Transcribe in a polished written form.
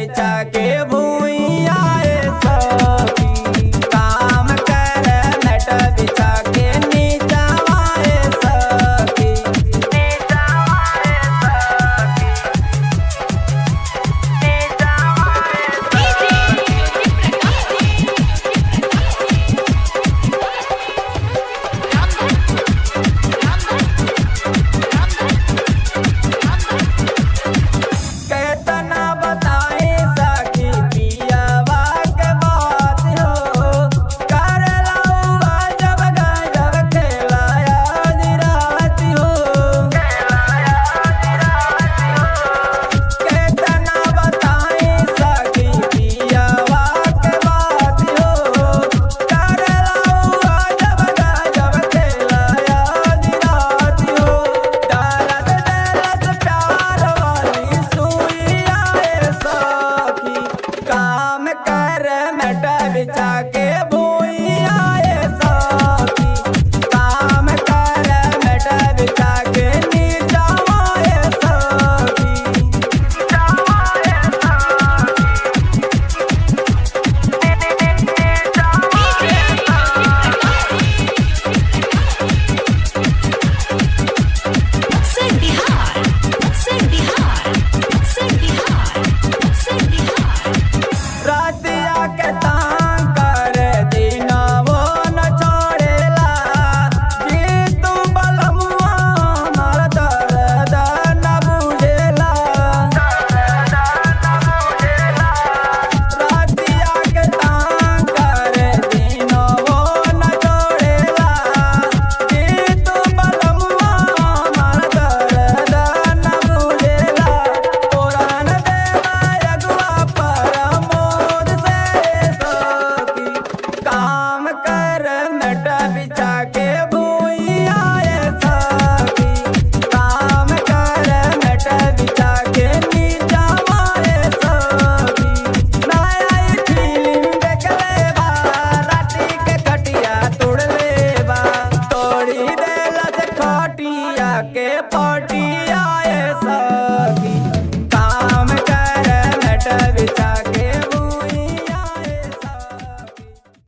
बिछा के भूइया सखी काम कर मेट बिछा के नीचावाए सखी नीचावाए केतना बताए सखी पियावा के बात हो कर लाऊआ जब गजब खेलाया निरात हो केतना बताए सखी पियावा के बात हो कर लाऊआ जब गजब खेलाया निरात हो दर्द दिलत प्यार वाली सुइया सखी काम कर मेट बिछा के भूइया सखी काम कर मेट बिछा के नीचावाए सखी Sing Bihar, sing Bihar, sing Bihar, sing Bihar. रातिया के तांग कर दीना वो न छोड़ेला जी तू बलमुआ हमार दर्द न बुझेला रातिया के तांग कर दीना वो न छोड़ेला जी तू बलमुआ हमार दर्द न बुझेला पुरान देवा अगुआ पर मोद से सखी काम कर मेट बिछा के भूइया सखी काम कर मेट बिछा के नीचावाए सखी नया फिल्म देख ले बा राती के खटिया तोड़ ले बा तोड़ी देलत खटिया के पटिया सखी